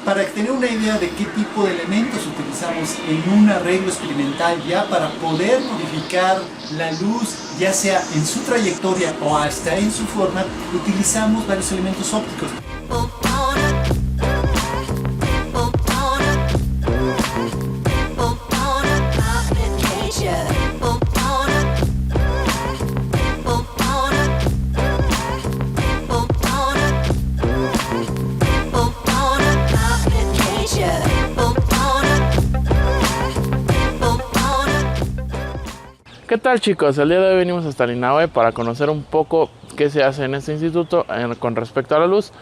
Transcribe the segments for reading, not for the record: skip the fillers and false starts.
para tener una idea de qué tipo de elementos utilizamos en un arreglo experimental ya para poder modificar la luz, ya sea en su trayectoria o hasta en su forma, utilizamos varios elementos ópticos. ¿Qué tal, chicos? El día de hoy venimos hasta el INAHUE para conocer un poco qué se hace en este instituto con respecto a la luz,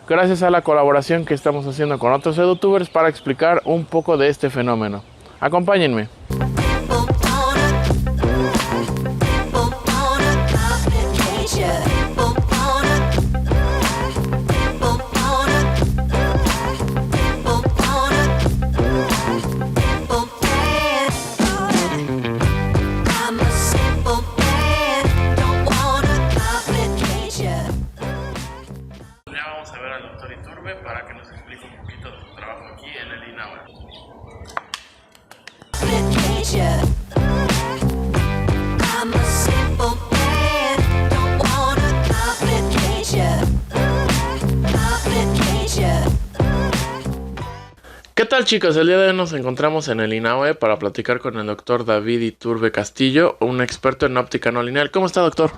gracias a la colaboración que estamos haciendo con otros edutubers para explicar un poco de este fenómeno. Acompáñenme. Vamos a ver al doctor Iturbe para que nos explique un poquito de su trabajo aquí en el INAHUE. ¿Qué tal, chicos? El día de hoy nos encontramos en el INAHUE para platicar con el doctor David Iturbe Castillo, un experto en óptica no lineal. ¿Cómo está, doctor?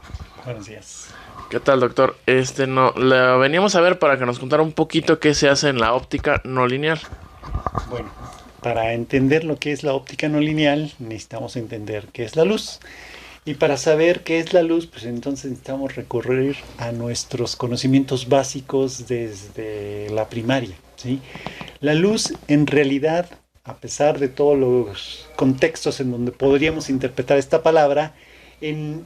Buenos días. ¿Qué tal, doctor? Le veníamos a ver para que nos contara un poquito qué se hace en la óptica no lineal. Bueno, para entender lo que es la óptica no lineal, necesitamos entender qué es la luz. Y para saber qué es la luz, pues entonces necesitamos recurrir a nuestros conocimientos básicos desde la primaria, ¿sí? La luz, en realidad, a pesar de todos los contextos en donde podríamos interpretar esta palabra, en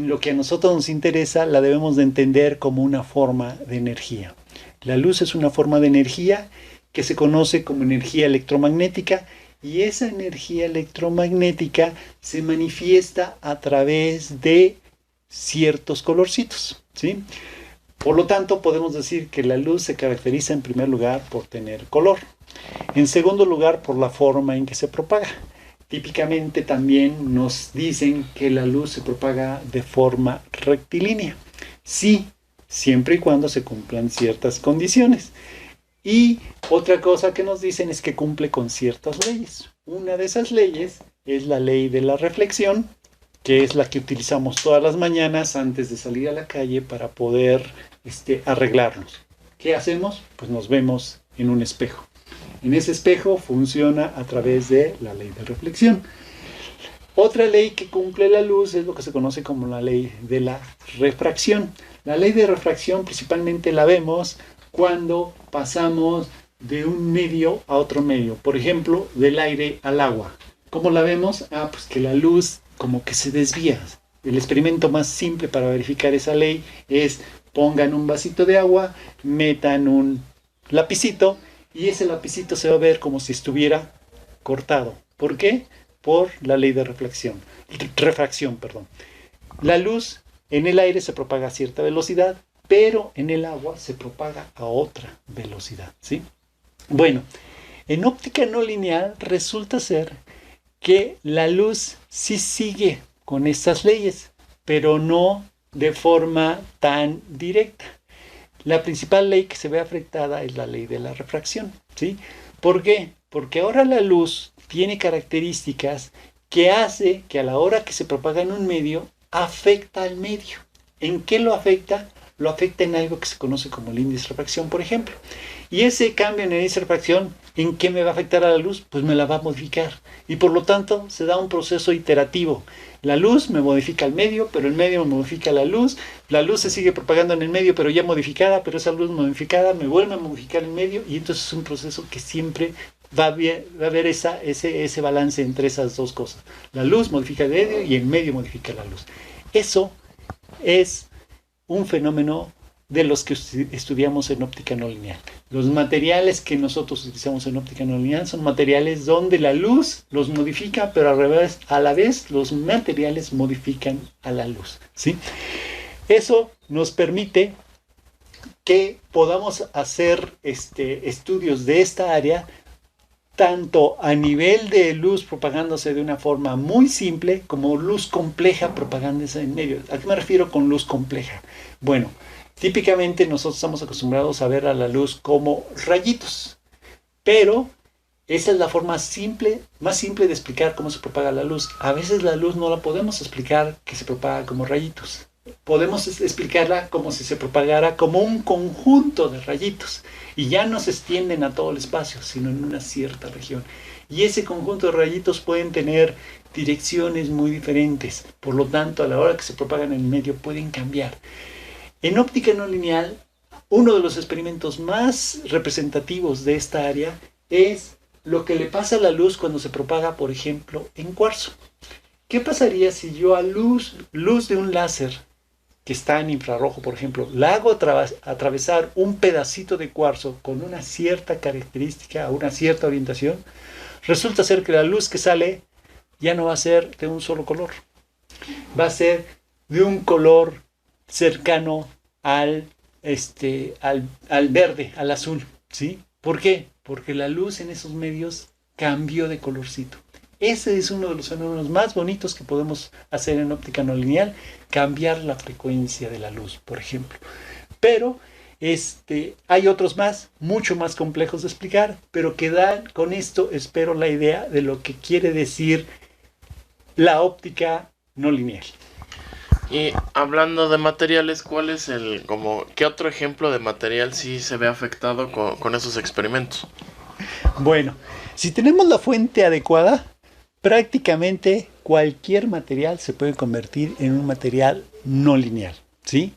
lo que a nosotros nos interesa, la debemos de entender como una forma de energía. La luz es una forma de energía que se conoce como energía electromagnética, y esa energía electromagnética se manifiesta a través de ciertos colorcitos, ¿sí? Por lo tanto, podemos decir que la luz se caracteriza en primer lugar por tener color. En segundo lugar, por la forma en que se propaga. Típicamente también nos dicen que la luz se propaga de forma rectilínea. Sí, siempre y cuando se cumplan ciertas condiciones. Y otra cosa que nos dicen es que cumple con ciertas leyes. Una de esas leyes es la ley de la reflexión, que es la que utilizamos todas las mañanas antes de salir a la calle para poder arreglarnos. ¿Qué hacemos? Pues nos vemos en un espejo. En ese espejo funciona a través de la ley de reflexión. Otra ley que cumple la luz es lo que se conoce como la ley de la refracción. La ley de refracción principalmente la vemos cuando pasamos de un medio a otro medio. Por ejemplo, del aire al agua. ¿Cómo la vemos? Pues que la luz como que se desvía. El experimento más simple para verificar esa ley es: pongan un vasito de agua, metan un lapicito, y ese lapicito se va a ver como si estuviera cortado. ¿Por qué? Por la ley de refracción. La luz en el aire se propaga a cierta velocidad, pero en el agua se propaga a otra velocidad, ¿sí? Bueno, en óptica no lineal resulta ser que la luz sí sigue con estas leyes, pero no de forma tan directa. La principal ley que se ve afectada es la ley de la refracción, ¿sí? ¿Por qué? Porque ahora la luz tiene características que hace que a la hora que se propaga en un medio, afecta al medio. ¿En qué lo afecta? Lo afecta en algo que se conoce como el índice de refracción, por ejemplo. Y ese cambio en el índice de refracción, ¿en qué me va a afectar a la luz? Pues me la va a modificar. Y por lo tanto, se da un proceso iterativo. La luz me modifica el medio, pero el medio me modifica la luz. La luz se sigue propagando en el medio, pero ya modificada, pero esa luz modificada me vuelve a modificar el medio. Y entonces es un proceso que siempre va a haber ese balance entre esas dos cosas. La luz modifica el medio y el medio modifica la luz. Eso es un fenómeno de los que estudiamos en óptica no lineal. Los materiales que nosotros utilizamos en óptica no lineal son materiales donde la luz los modifica, pero a la vez los materiales modifican a la luz, ¿sí? Eso nos permite que podamos hacer estudios de esta área, tanto a nivel de luz propagándose de una forma muy simple, como luz compleja propagándose en medio. ¿A qué me refiero con luz compleja? Bueno, típicamente nosotros estamos acostumbrados a ver a la luz como rayitos, pero esa es la forma más simple de explicar cómo se propaga la luz. A veces la luz no la podemos explicar que se propaga como rayitos. Podemos explicarla como si se propagara como un conjunto de rayitos y ya no se extienden a todo el espacio, sino en una cierta región. Y ese conjunto de rayitos pueden tener direcciones muy diferentes. Por lo tanto, a la hora que se propagan en el medio pueden cambiar. En óptica no lineal, uno de los experimentos más representativos de esta área es lo que le pasa a la luz cuando se propaga, por ejemplo, en cuarzo. ¿Qué pasaría si yo a luz de un láser que está en infrarrojo, por ejemplo, la hago atravesar un pedacito de cuarzo con una cierta característica, una cierta orientación? Resulta ser que la luz que sale ya no va a ser de un solo color. Va a ser de un color cercano al verde, al azul, ¿sí? ¿Por qué? Porque la luz en esos medios cambió de colorcito. Ese es uno de los fenómenos más bonitos que podemos hacer en óptica no lineal, cambiar la frecuencia de la luz, por ejemplo. Pero hay otros más, mucho más complejos de explicar, pero que dan con esto, espero, la idea de lo que quiere decir la óptica no lineal. Y hablando de materiales, ¿cuál es qué otro ejemplo de material sí se ve afectado con esos experimentos? Bueno, si tenemos la fuente adecuada, prácticamente cualquier material se puede convertir en un material no lineal, ¿sí?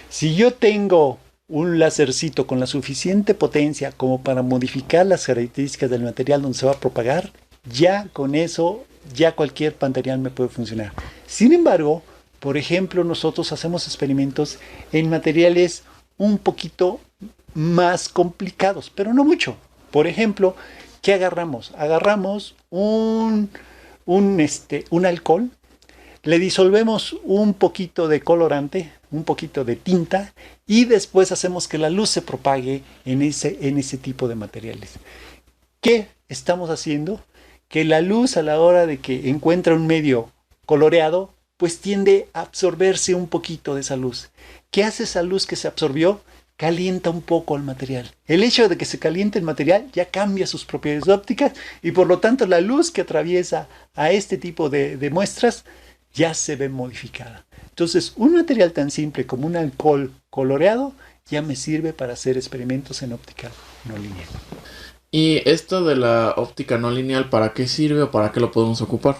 Si yo tengo un lásercito con la suficiente potencia como para modificar las características del material donde se va a propagar, ya con eso, ya cualquier material me puede funcionar. Sin embargo, por ejemplo, nosotros hacemos experimentos en materiales un poquito más complicados, pero no mucho. Por ejemplo, ¿qué agarramos? Agarramos un alcohol, le disolvemos un poquito de colorante, un poquito de tinta, y después hacemos que la luz se propague en ese tipo de materiales. ¿Qué estamos haciendo? Que la luz, a la hora de que encuentra un medio coloreado, pues tiende a absorberse un poquito de esa luz. ¿Qué hace esa luz que se absorbió? Calienta un poco el material. El hecho de que se caliente el material ya cambia sus propiedades ópticas y por lo tanto la luz que atraviesa a este tipo de muestras ya se ve modificada. Entonces, un material tan simple como un alcohol coloreado ya me sirve para hacer experimentos en óptica no lineal. ¿Y esto de la óptica no lineal, para qué sirve o para qué lo podemos ocupar?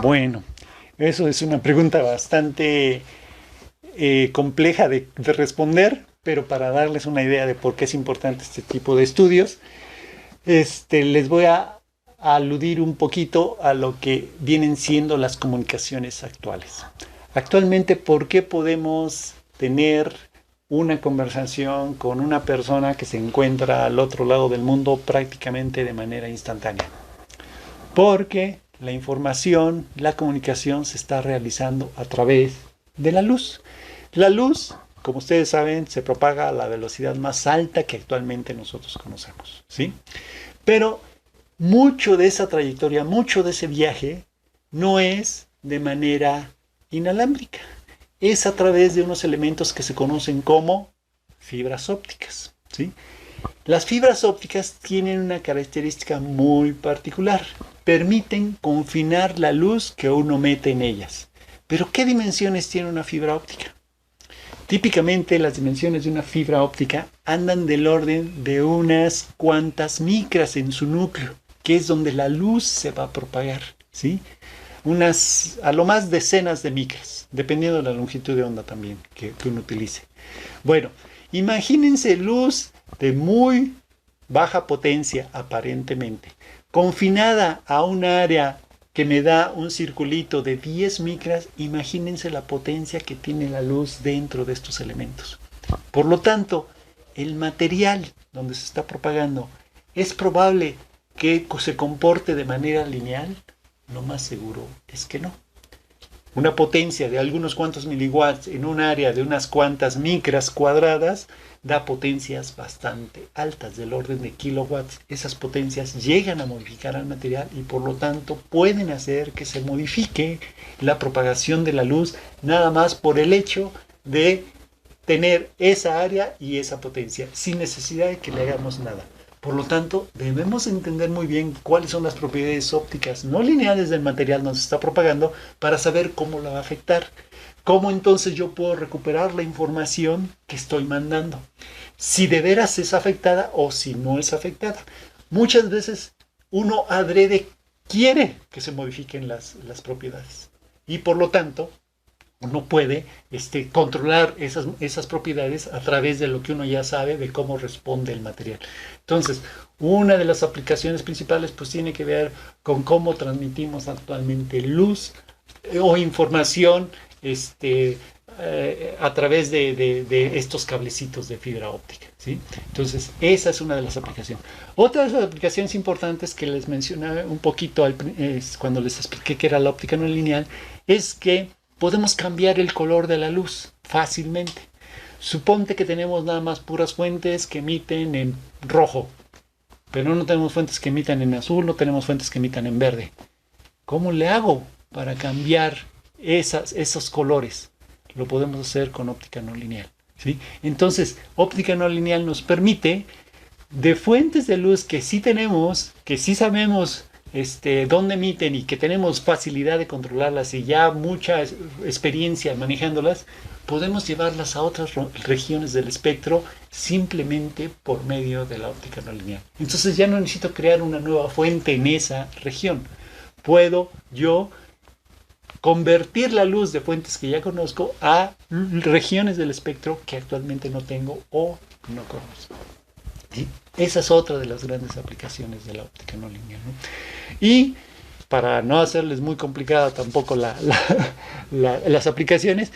Bueno, eso es una pregunta bastante compleja de responder, pero para darles una idea de por qué es importante este tipo de estudios, les voy a aludir un poquito a lo que vienen siendo las comunicaciones actuales. Actualmente, ¿por qué podemos tener una conversación con una persona que se encuentra al otro lado del mundo prácticamente de manera instantánea? Porque la información, la comunicación se está realizando a través de la luz. La luz, como ustedes saben, se propaga a la velocidad más alta que actualmente nosotros conocemos, ¿sí? Pero mucho de esa trayectoria, mucho de ese viaje, no es de manera inalámbrica. Es a través de unos elementos que se conocen como fibras ópticas, ¿sí? Las fibras ópticas tienen una característica muy particular. Permiten confinar la luz que uno mete en ellas. ¿Pero qué dimensiones tiene una fibra óptica? Típicamente las dimensiones de una fibra óptica andan del orden de unas cuantas micras en su núcleo, que es donde la luz se va a propagar, ¿sí? A lo más decenas de micras, dependiendo de la longitud de onda también que uno utilice. Bueno, imagínense luz de muy baja potencia aparentemente, confinada a un área que me da un circulito de 10 micras, imagínense la potencia que tiene la luz dentro de estos elementos. Por lo tanto, el material donde se está propagando es probable que se comporte de manera lineal. Lo más seguro es que no. Una potencia de algunos cuantos miliwatts en un área de unas cuantas micras cuadradas da potencias bastante altas, del orden de kilowatts. Esas potencias llegan a modificar al material y por lo tanto pueden hacer que se modifique la propagación de la luz, nada más por el hecho de tener esa área y esa potencia, sin necesidad de que le hagamos nada. Por lo tanto, debemos entender muy bien cuáles son las propiedades ópticas no lineales del material donde se está propagando para saber cómo la va a afectar. ¿Cómo entonces yo puedo recuperar la información que estoy mandando? Si de veras es afectada o si no es afectada. Muchas veces uno adrede quiere que se modifiquen las propiedades. Y por lo tanto, uno puede controlar esas propiedades a través de lo que uno ya sabe de cómo responde el material. Entonces, una de las aplicaciones principales pues tiene que ver con cómo transmitimos actualmente luz o información a través de estos cablecitos de fibra óptica, ¿sí? Entonces, esa es una de las aplicaciones. Otra de las aplicaciones importantes que les mencionaba un poquito cuando les expliqué que era la óptica no lineal, es que podemos cambiar el color de la luz fácilmente. Suponte que tenemos nada más puras fuentes que emiten en rojo, pero no tenemos fuentes que emitan en azul, no tenemos fuentes que emitan en verde. ¿Cómo le hago para cambiar esos colores? Lo podemos hacer con óptica no lineal, ¿sí? Entonces, óptica no lineal nos permite de fuentes de luz que sí tenemos, que sí sabemos dónde emiten y que tenemos facilidad de controlarlas y ya mucha experiencia manejándolas, podemos llevarlas a otras regiones del espectro simplemente por medio de la óptica no lineal. Entonces ya no necesito crear una nueva fuente en esa región. Puedo yo convertir la luz de fuentes que ya conozco a regiones del espectro que actualmente no tengo o no conozco. ¿Sí? Esa es otra de las grandes aplicaciones de la óptica no lineal, ¿no? Y para no hacerles muy complicada tampoco las aplicaciones,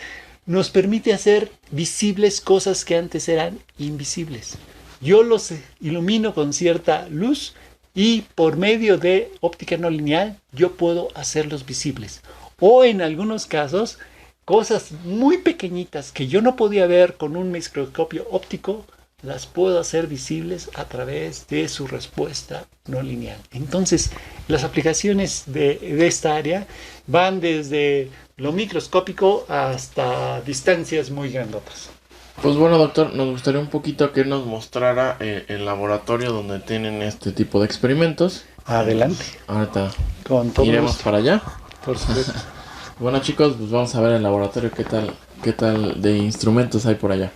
nos permite hacer visibles cosas que antes eran invisibles. Yo los ilumino con cierta luz y por medio de óptica no lineal yo puedo hacerlos visibles. O en algunos casos, cosas muy pequeñitas que yo no podía ver con un microscopio óptico, las puedo hacer visibles a través de su respuesta no lineal. Entonces, las aplicaciones de esta área van desde lo microscópico hasta distancias muy grandotas. Pues bueno, doctor, nos gustaría un poquito que nos mostrara el laboratorio donde tienen este tipo de experimentos. Adelante. Ahorita Con todo iremos gusto. para allá. Por supuesto. Bueno, chicos, pues vamos a ver el laboratorio qué tal de instrumentos hay por allá.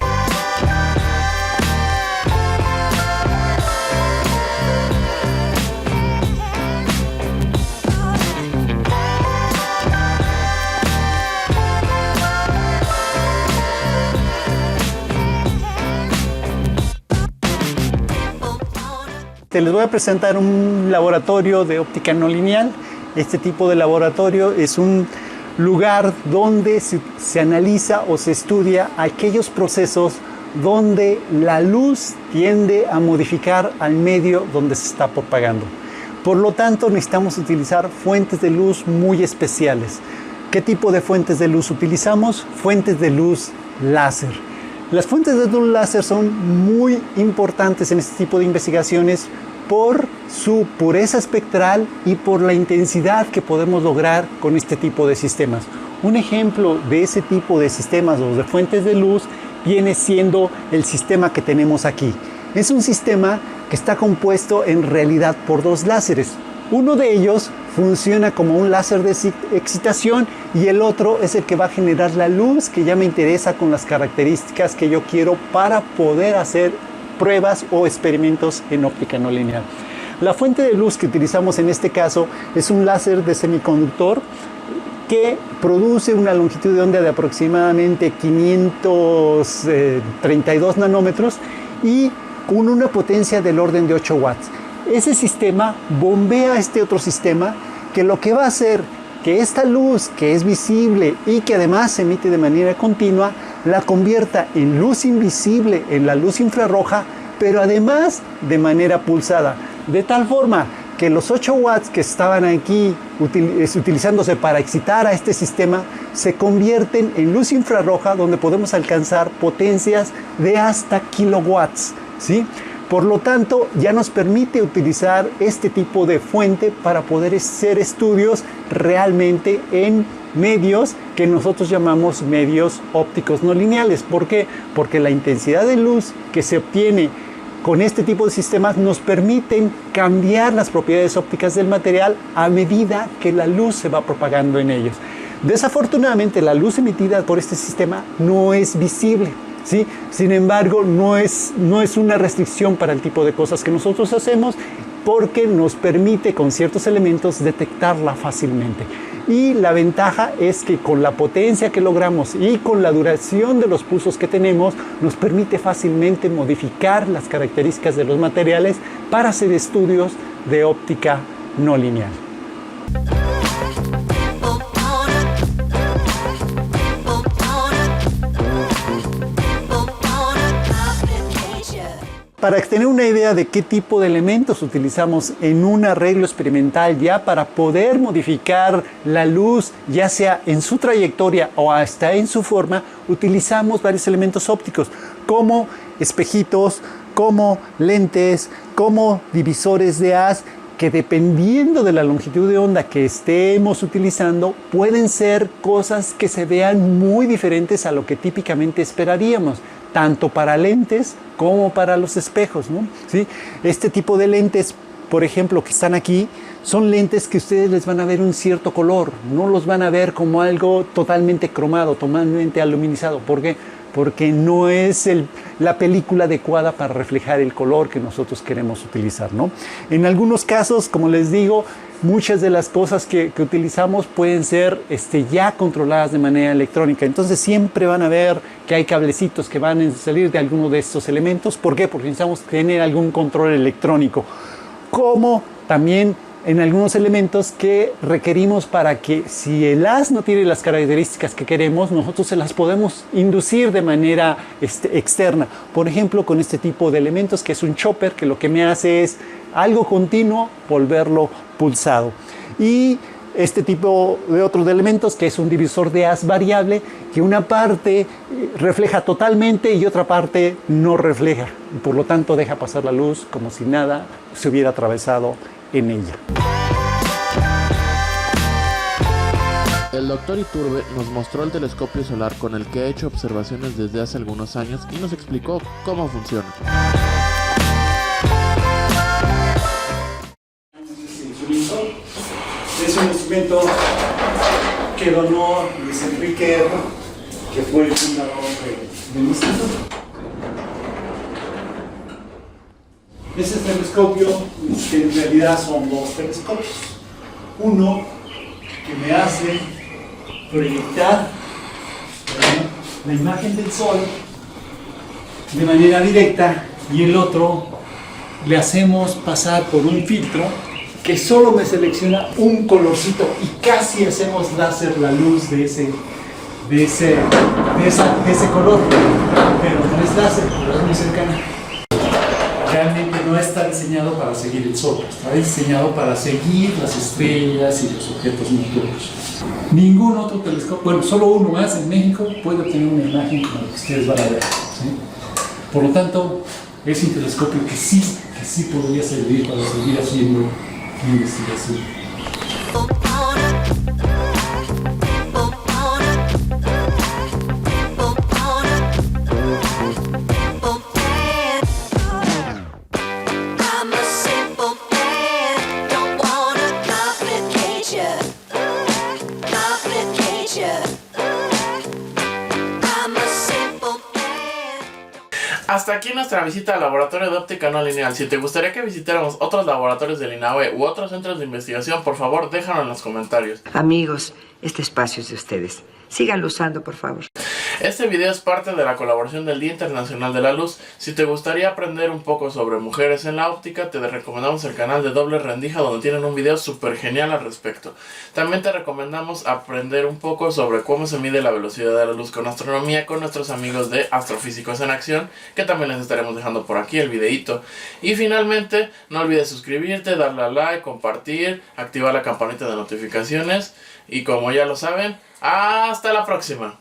Les voy a presentar un laboratorio de óptica no lineal. Este tipo de laboratorio es un lugar donde se analiza o se estudia aquellos procesos donde la luz tiende a modificar al medio donde se está propagando. Por lo tanto, necesitamos utilizar fuentes de luz muy especiales. ¿Qué tipo de fuentes de luz utilizamos? Fuentes de luz láser. Las fuentes de luz láser son muy importantes en este tipo de investigaciones por su pureza espectral y por la intensidad que podemos lograr con este tipo de sistemas. Un ejemplo de ese tipo de sistemas o de fuentes de luz viene siendo el sistema que tenemos aquí. Es un sistema que está compuesto en realidad por dos láseres. Uno de ellos funciona como un láser de excitación y el otro es el que va a generar la luz que ya me interesa con las características que yo quiero para poder hacer pruebas o experimentos en óptica no lineal. La fuente de luz que utilizamos en este caso es un láser de semiconductor que produce una longitud de onda de aproximadamente 532 nanómetros y con una potencia del orden de 8 watts. Ese sistema bombea este otro sistema que lo que va a hacer que esta luz que es visible y que además se emite de manera continua la convierta en luz invisible, en la luz infrarroja, pero además de manera pulsada, de tal forma que los 8 watts que estaban aquí utilizándose para excitar a este sistema se convierten en luz infrarroja, donde podemos alcanzar potencias de hasta kilowatts, ¿sí? Por lo tanto, ya nos permite utilizar este tipo de fuente para poder hacer estudios realmente en medios que nosotros llamamos medios ópticos no lineales. ¿Por qué? Porque la intensidad de luz que se obtiene con este tipo de sistemas nos permiten cambiar las propiedades ópticas del material a medida que la luz se va propagando en ellos. Desafortunadamente, la luz emitida por este sistema no es visible, ¿sí? Sin embargo, no es una restricción para el tipo de cosas que nosotros hacemos, porque nos permite con ciertos elementos detectarla fácilmente. Y la ventaja es que con la potencia que logramos y con la duración de los pulsos que tenemos, nos permite fácilmente modificar las características de los materiales para hacer estudios de óptica no lineal. Para tener una idea de qué tipo de elementos utilizamos en un arreglo experimental ya para poder modificar la luz, ya sea en su trayectoria o hasta en su forma, utilizamos varios elementos ópticos como espejitos, como lentes, como divisores de haz, que dependiendo de la longitud de onda que estemos utilizando, pueden ser cosas que se vean muy diferentes a lo que típicamente esperaríamos, tanto para lentes como para los espejos, ¿no? ¿Sí? Este tipo de lentes, por ejemplo, que están aquí, son lentes que ustedes les van a ver un cierto color, no los van a ver como algo totalmente cromado, totalmente aluminizado. ¿Por qué? Porque no es la película adecuada para reflejar el color que nosotros queremos utilizar, ¿no? En algunos casos, como les digo, muchas de las cosas que utilizamos pueden ser ya controladas de manera electrónica. Entonces siempre van a ver que hay cablecitos que van a salir de alguno de estos elementos. ¿Por qué? Porque necesitamos tener algún control electrónico. Como también en algunos elementos que requerimos para que, si el haz no tiene las características que queremos, nosotros se las podemos inducir de manera externa. Por ejemplo, con este tipo de elementos que es un chopper, que lo que me hace es algo continuo, volverlo pulsado. Y este tipo de otros elementos, que es un divisor de haz variable, que una parte refleja totalmente y otra parte no refleja. Y por lo tanto deja pasar la luz como si nada se hubiera atravesado en ella. El Dr. Iturbe nos mostró el telescopio solar con el que ha hecho observaciones desde hace algunos años y nos explicó cómo funciona. Es un instrumento que donó Luis Enrique Erro, que fue el fundador del instituto. Ese telescopio, que en realidad son dos telescopios. Uno que me hace proyectar la imagen del Sol de manera directa, y el otro le hacemos pasar por un filtro que solo me selecciona un colorcito y casi hacemos láser la luz de ese color, pero no es láser, pero es muy cercana. Realmente no está diseñado para seguir el Sol, está diseñado para seguir las estrellas y los objetos nocturnos. Ningún otro telescopio, bueno, solo uno más en México puede obtener una imagen como la que ustedes van a ver, ¿sí? Por lo tanto, es un telescopio que sí podría servir para seguir haciendo investigación. Hasta aquí nuestra visita al laboratorio de óptica no lineal. Si te gustaría que visitáramos otros laboratorios del INAOE u otros centros de investigación, por favor, déjanos en los comentarios. Amigos, este espacio es de ustedes. Síganlo usando, por favor. Este video es parte de la colaboración del Día Internacional de la Luz. Si te gustaría aprender un poco sobre mujeres en la óptica, te recomendamos el canal de Doble Rendija, donde tienen un video súper genial al respecto. También te recomendamos aprender un poco sobre cómo se mide la velocidad de la luz con astronomía con nuestros amigos de Astrofísicos en Acción, que también les estaremos dejando por aquí el videito. Y finalmente, no olvides suscribirte, darle a like, compartir, activar la campanita de notificaciones. Y como ya lo saben, ¡hasta la próxima!